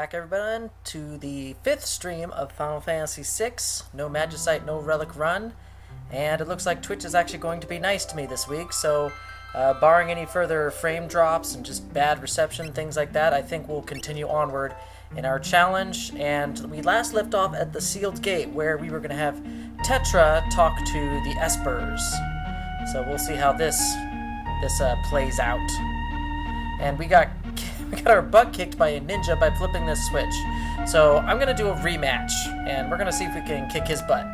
back, everyone, to the 5th stream of Final Fantasy VI. No Magicite, no Relic run. And it looks like Twitch is actually going to be nice to me this week, so barring any further frame drops and just bad reception, things like that, I think we'll continue onward in our challenge. And we last left off at the Sealed Gate, where we were going to have Tetra talk to the Espers. So we'll see how this plays out. And we got our butt kicked by a ninja by flipping this switch. So I'm going to do a rematch, and we're going to see if we can kick his butt.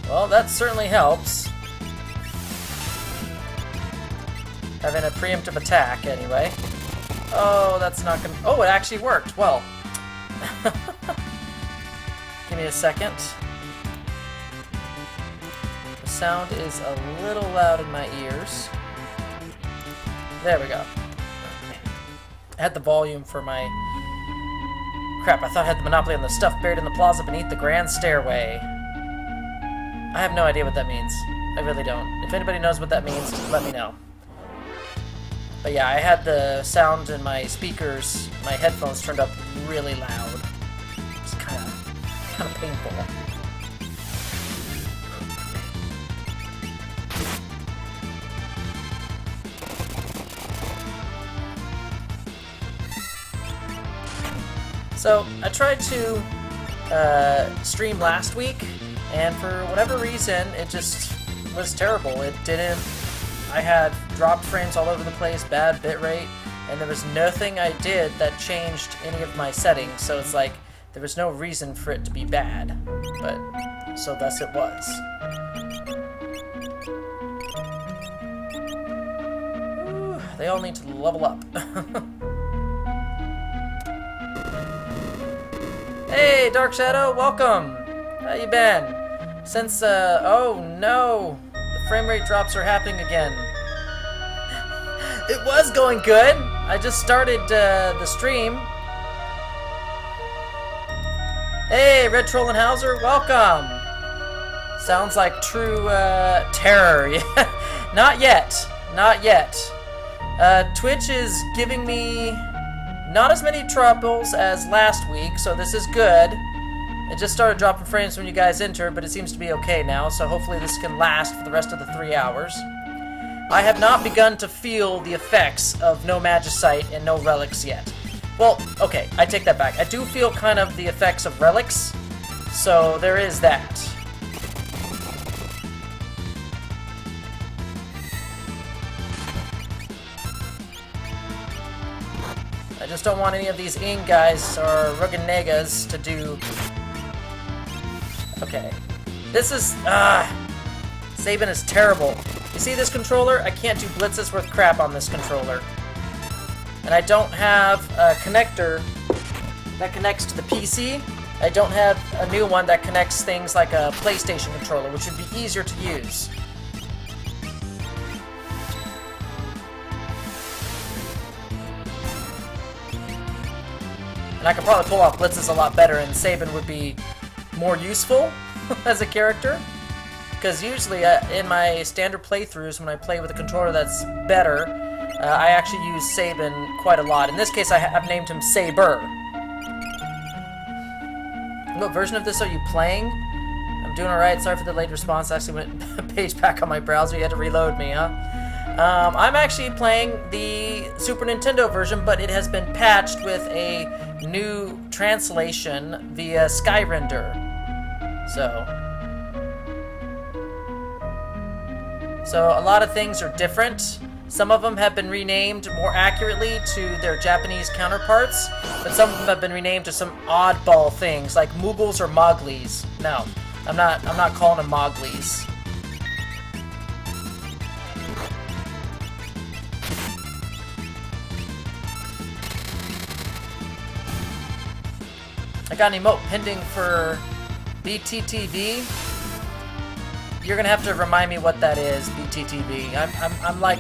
Well, that certainly helps. Having a preemptive attack, anyway. Oh, that's not going to... Oh, it actually worked. Well. Give me a second. The sound is a little loud in my ears. There we go. I had the volume for my... Crap, I thought I had the monopoly on the stuff buried in the plaza beneath the grand stairway. I have no idea what that means. I really don't. If anybody knows what that means, just let me know. But yeah, I had the sound in my speakers, my headphones turned up really loud. It's kind of painful. So, I tried to stream last week, and for whatever reason, it just was terrible. It didn't... I had dropped frames all over the place, bad bitrate, and there was nothing I did that changed any of my settings, so it's like, there was no reason for it to be bad. But, so thus it was. Ooh, they all need to level up. Hey, Dark Shadow, welcome! How you been? Since, oh no! The frame rate drops are happening again. It was going good! I just started, the stream. Hey, Red Trollenhauser, welcome! Sounds like true, terror. Yeah. Not yet. Not yet. Twitch is giving me not as many troubles as last week, so this is good. It just started dropping frames when you guys entered, but it seems to be okay now, so hopefully this can last for the rest of the 3 hours. I have not begun to feel the effects of no Magicite and no Relics yet. Well, okay, I take that back. I do feel kind of the effects of Relics, so there is that. I just don't want any of these Ing guys or Ruganegas to do... Okay. This is... Sabin is terrible. You see this controller? I can't do blitzes worth crap on this controller. And I don't have a connector that connects to the PC. I don't have a new one that connects things like a PlayStation controller, which would be easier to use. And I could probably pull off blitzes a lot better, and Sabin would be more useful as a character. Because usually in my standard playthroughs, when I play with a controller that's better, I actually use Sabin quite a lot. In this case, I've named him Saber. What version of this are you playing? I'm doing alright. Sorry for the late response. I actually went page back on my browser. You had to reload me, huh? I'm actually playing the Super Nintendo version, but it has been patched with a new translation via Skyrender. So a lot of things are different. Some of them have been renamed more accurately to their Japanese counterparts, but some of them have been renamed to some oddball things like Moogles or Moglis. No, I'm not calling them Moglis. I got an emote pending for BTTV. You're gonna have to remind me what that is, BTTV. I'm like,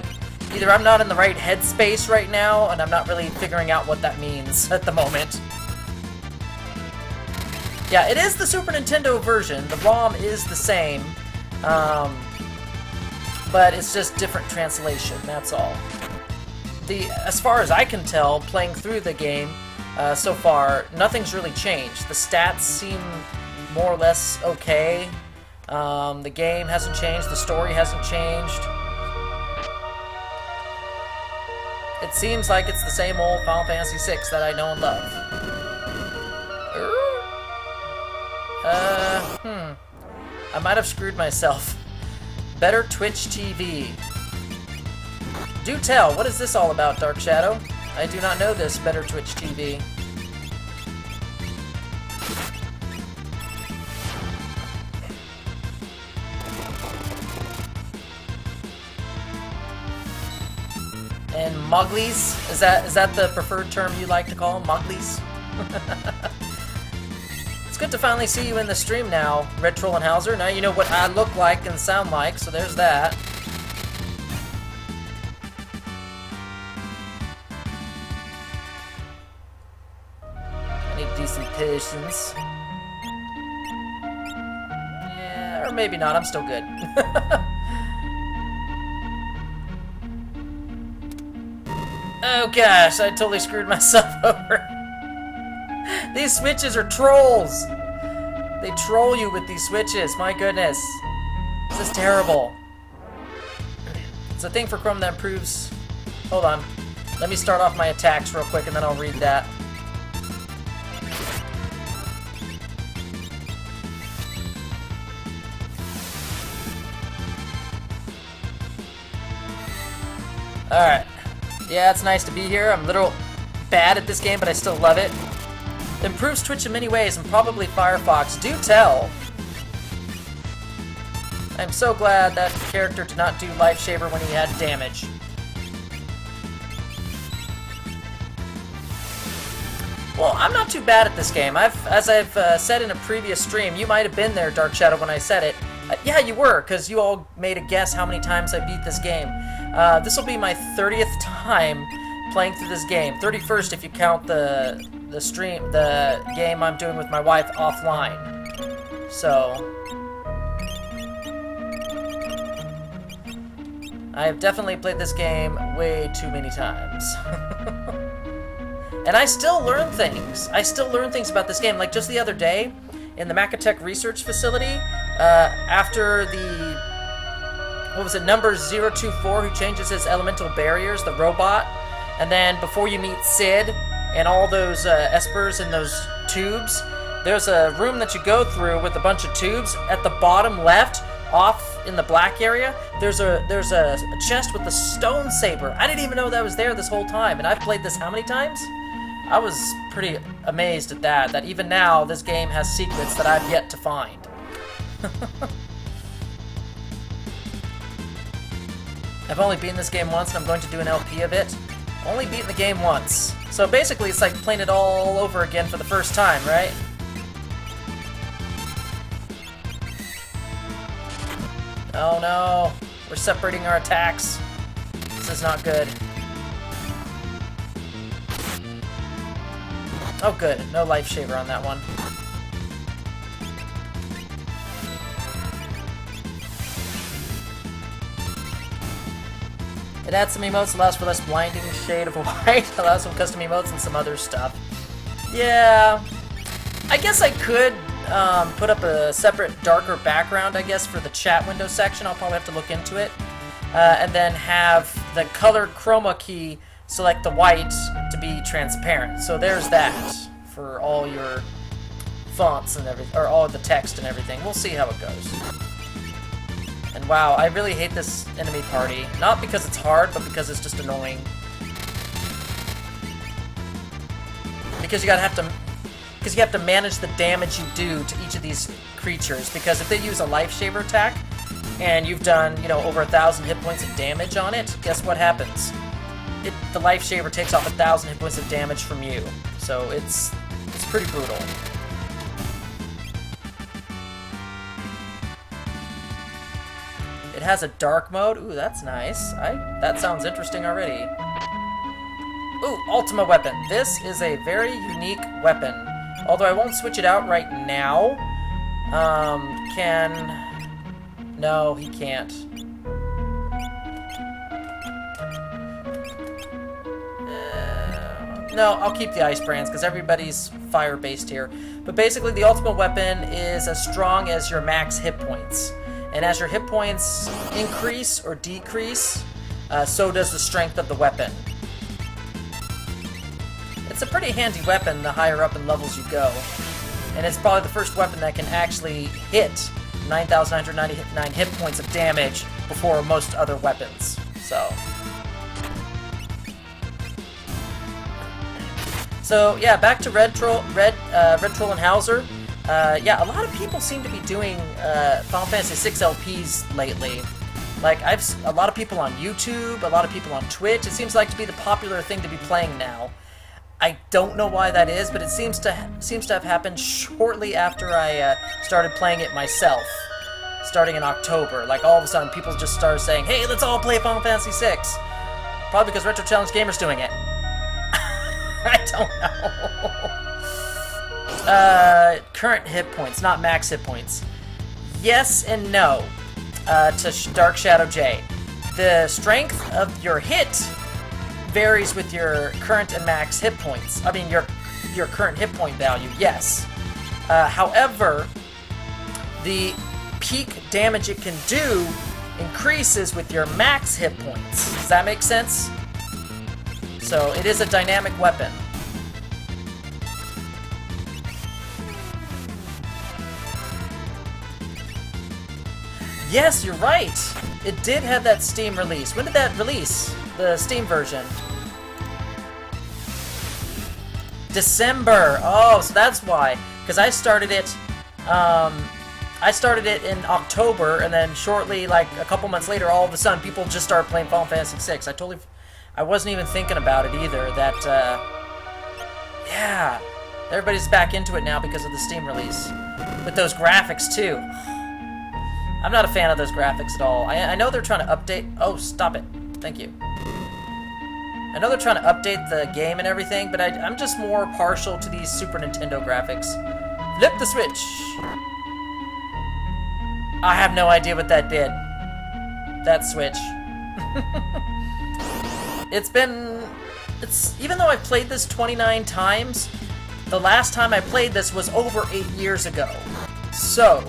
either I'm not in the right headspace right now, and I'm not really figuring out what that means at the moment. Yeah, it is the Super Nintendo version. The ROM is the same. but it's just different translation, that's all. As far as I can tell, playing through the game so far, nothing's really changed. The stats seem more or less okay. The game hasn't changed, the story hasn't changed. It seems like it's the same old Final Fantasy VI that I know and love. I might have screwed myself. Better Twitch TV. Do tell, what is this all about, Dark Shadow? I do not know this, Better Twitch TV. And Muglies? Is that the preferred term you like to call them? Muglies? It's good to finally see you in the stream now, Red Troll and Hauser. Now you know what I look like and sound like, so there's that. I need decent patience. Yeah, or maybe not, I'm still good. Oh gosh, I totally screwed myself over. These switches are trolls! They troll you with these switches, my goodness. This is terrible. It's a thing for Chrome that improves... Hold on. Let me start off my attacks real quick and then I'll read that. Alright. Yeah, it's nice to be here. I'm a little bad at this game, but I still love it. Improves Twitch in many ways, and probably Firefox. Do tell! I'm so glad that character did not do Life Shaver when he had damage. Well, I'm not too bad at this game. As I've said in a previous stream, you might have been there, Dark Shadow, when I said it. Yeah, you were, because you all made a guess how many times I beat this game. This will be my 30th time playing through this game. 31st if you count the game I'm doing with my wife offline. So I have definitely played this game way too many times. And I still learn things. I still learn things about this game. Like just the other day in the Magicite research facility, after the what was it, number 024, who changes his elemental barriers, the robot, and then before you meet Sid and all those espers in those tubes, there's a room that you go through with a bunch of tubes. At the bottom left, off in the black area, there's a chest with a stone saber. I didn't even know that was there this whole time, and I've played this how many times? I was pretty amazed at that even now this game has secrets that I've yet to find. I've only beaten this game once, and I'm going to do an LP of it. Only beaten the game once. So basically, it's like playing it all over again for the first time, right? Oh no, we're separating our attacks. This is not good. Oh good, no life shaver on that one. It adds some emotes, allows for less blinding shade of white, allows some custom emotes and some other stuff. Yeah, I guess I could put up a separate darker background, I guess, for the chat window section. I'll probably have to look into it. And then have the colored chroma key select the white to be transparent. So there's that for all your fonts and everything, or all the text and everything. We'll see how it goes. And wow, I really hate this enemy party. Not because it's hard, but because it's just annoying. Because you have to manage the damage you do to each of these creatures. Because if they use a life shaver attack, and you've done, over 1,000 hit points of damage on it, guess what happens? The life shaver takes off 1,000 hit points of damage from you. So it's pretty brutal. It has a dark mode. Ooh, that's nice. That sounds interesting already. Ooh, Ultima weapon. This is a very unique weapon. Although I won't switch it out right now. No, he can't. No, I'll keep the ice brands because everybody's fire-based here. But basically, the ultimate weapon is as strong as your max hit points. And as your hit points increase or decrease, so does the strength of the weapon. It's a pretty handy weapon the higher up in levels you go. And it's probably the first weapon that can actually hit 9,999 hit points of damage before most other weapons. So yeah, back to Red Troll and Hauser. Yeah, a lot of people seem to be doing Final Fantasy VI LPs lately. Like, a lot of people on YouTube, a lot of people on Twitch. It seems like to be the popular thing to be playing now. I don't know why that is, but it seems to have happened shortly after I started playing it myself, starting in October. Like, all of a sudden, people just started saying, "Hey, let's all play Final Fantasy VI." Probably because Retro Challenge Gamer's doing it. I don't know. Current hit points, not max hit points. Yes and no to Dark Shadow J. The strength of your hit varies with your current and max hit points. I mean, your current hit point value, yes. However, the peak damage it can do increases with your max hit points. Does that make sense? So it is a dynamic weapon. Yes, you're right. It did have that Steam release. When did that release? The Steam version. December. Oh, so that's why. Because I started it. I started it in October, and then shortly, like a couple months later, all of a sudden, people just started playing Final Fantasy VI. I wasn't even thinking about it either. That, yeah, everybody's back into it now because of the Steam release, with those graphics too. I'm not a fan of those graphics at all. I know they're trying to update. Oh, stop it! Thank you. I know they're trying to update the game and everything, but I'm just more partial to these Super Nintendo graphics. Flip the switch. I have no idea what that did. That switch. Even though I've played this 29 times, the last time I played this was over 8 years ago. So,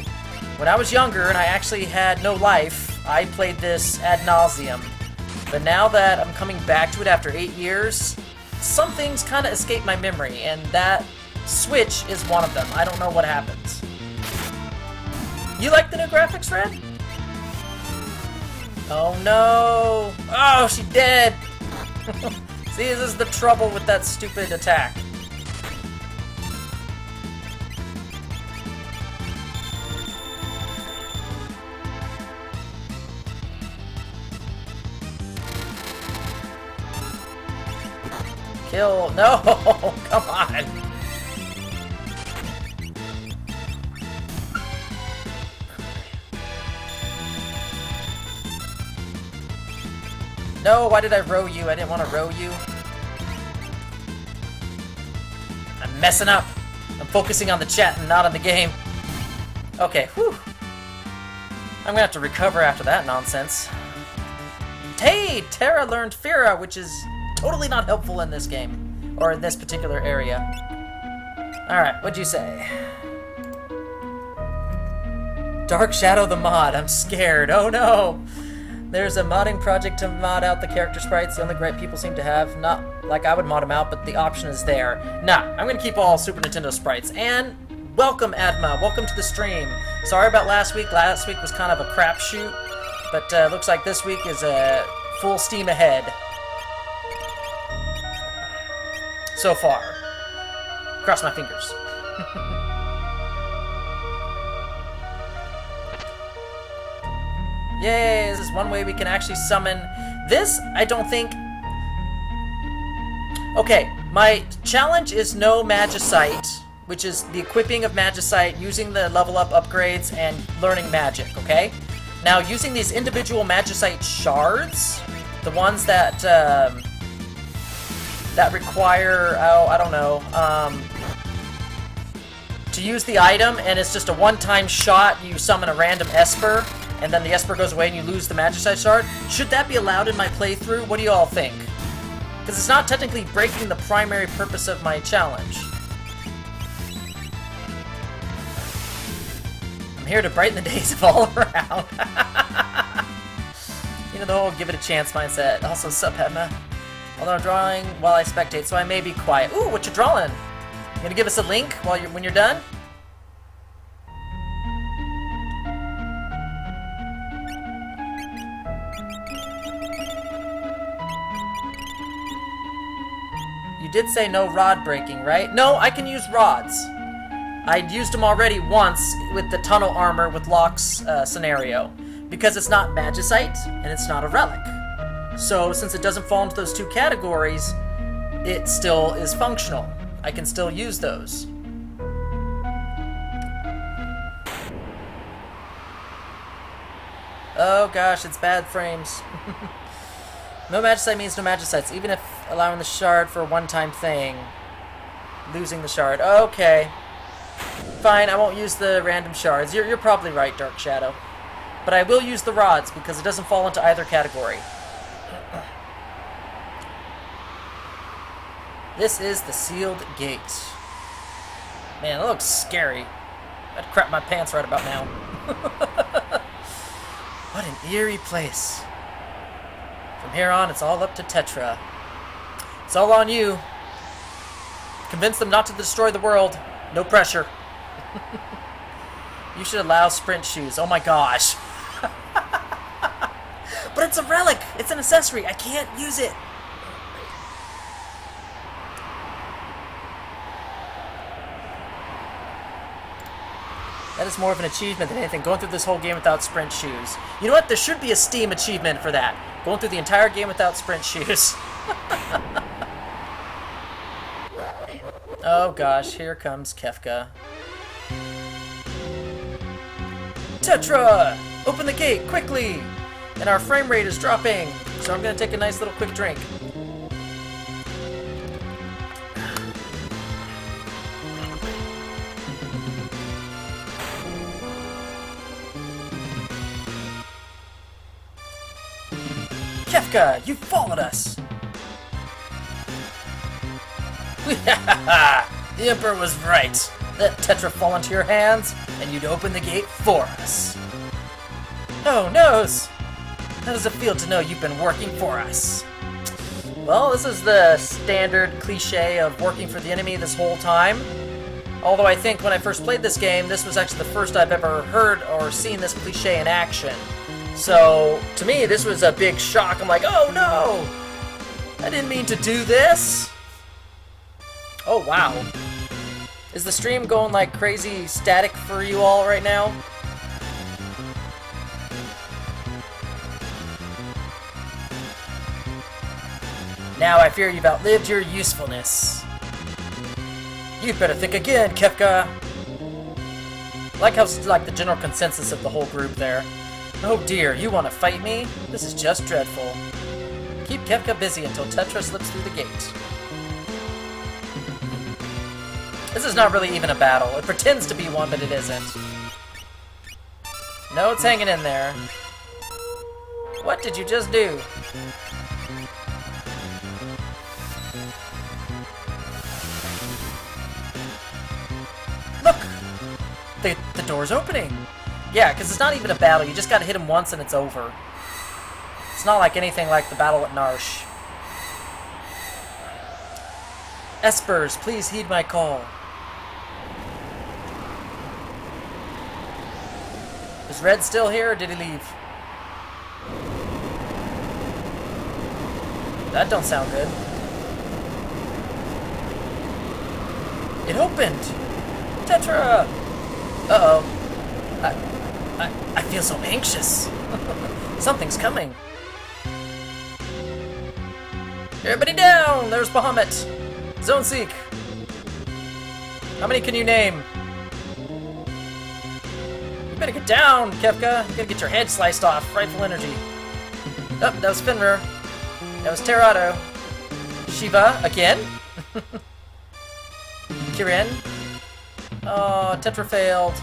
when I was younger and I actually had no life, I played this ad nauseum. But now that I'm coming back to it after 8 years, some things kind of escape my memory, and that switch is one of them. I don't know what happens. You like the new graphics, Red? Oh no! Oh, she dead! See, this is the trouble with that stupid attack. Kill. No! Come on! No, why did I row you? I didn't want to row you. I'm messing up. I'm focusing on the chat and not on the game. Okay, whew. I'm gonna have to recover after that nonsense. Hey, Terra learned Fira, which is totally not helpful in this game. Or in this particular area. Alright, what'd you say? Dark Shadow the mod. I'm scared. Oh no! There's a modding project to mod out the character sprites. The only gripe people seem to have, not like I would mod them out, but the option is there. Nah, I'm gonna keep all Super Nintendo sprites. And welcome, Adma. Welcome to the stream. Sorry about last week. Last week was kind of a crapshoot, but looks like this week is full steam ahead. So far. Cross my fingers. Yay, this is one way we can actually summon. This, I don't think... Okay, my challenge is no Magicite, which is the equipping of Magicite, using the level up upgrades, and learning magic, okay? Now, using these individual Magicite shards, the ones that, that require, oh, I don't know, to use the item, and it's just a one-time shot, you summon a random Esper, and then the Esper goes away and you lose the Magicite shard. Should that be allowed in my playthrough? What do you all think? Because it's not technically breaking the primary purpose of my challenge. I'm here to brighten the days of all around. You know, the whole give it a chance mindset. Also, sup, Edna? Although I'm drawing while I spectate, so I may be quiet. Ooh, what you drawing? You gonna give us a link when you're done? You did say no rod breaking, right? No, I can use rods. I'd used them already once with the tunnel armor with Locke's scenario. Because it's not Magicite, and it's not a Relic. So, since it doesn't fall into those two categories, it still is functional. I can still use those. Oh gosh, it's bad frames. No Magicite means no Magicites, even if allowing the shard for a one-time thing. Losing the shard. Okay. Fine, I won't use the random shards. You're probably right, Dark Shadow. But I will use the rods, because it doesn't fall into either category. This is the sealed gate. Man, that looks scary. I'd crap my pants right about now. What an eerie place. From here on, it's all up to Tetra. It's all on you. Convince them not to destroy the world. No pressure. You should allow sprint shoes. Oh my gosh. But it's a relic. It's an accessory. I can't use it. That is more of an achievement than anything. Going through this whole game without sprint shoes. You know what? There should be a Steam achievement for that. Going through the entire game without sprint shoes. Oh gosh, here comes Kefka. Tetra! Open the gate, quickly! And our frame rate is dropping, so I'm gonna take a nice little quick drink. Kefka, you followed us! The Emperor was right. Let Tetra fall into your hands, and you'd open the gate for us. Oh, noes! How does it feel to know you've been working for us? Well, this is the standard cliche of working for the enemy this whole time. Although I think when I first played this game, this was actually the first I've ever heard or seen this cliche in action. So, to me, this was a big shock. I'm like, oh no! I didn't mean to do this! Oh, wow. Is the stream going like crazy static for you all right now? Now I fear you've outlived your usefulness. You'd better think again, Kefka. I like how it's like the general consensus of the whole group there. Oh dear, you want to fight me? This is just dreadful. Keep Kefka busy until Tetra slips through the gate. This is not really even a battle. It pretends to be one, but it isn't. No, it's hanging in there. What did you just do? Look! The door's opening! Yeah, because it's not even a battle. You just gotta hit him once and it's over. It's not like anything like the battle at Narsh. Espers, please heed my call. Is Red still here, or did he leave? That don't sound good. It opened! Tetra! Uh-oh. I feel so anxious. Something's coming. Everybody down! There's Bahamut. Zone Seek. How many can you name? You better get down, Kefka. You gotta get your head sliced off. Frightful energy. Oh, that was Fenrir. That was Terado. Shiva, again? Kirin. Oh, Tetra failed.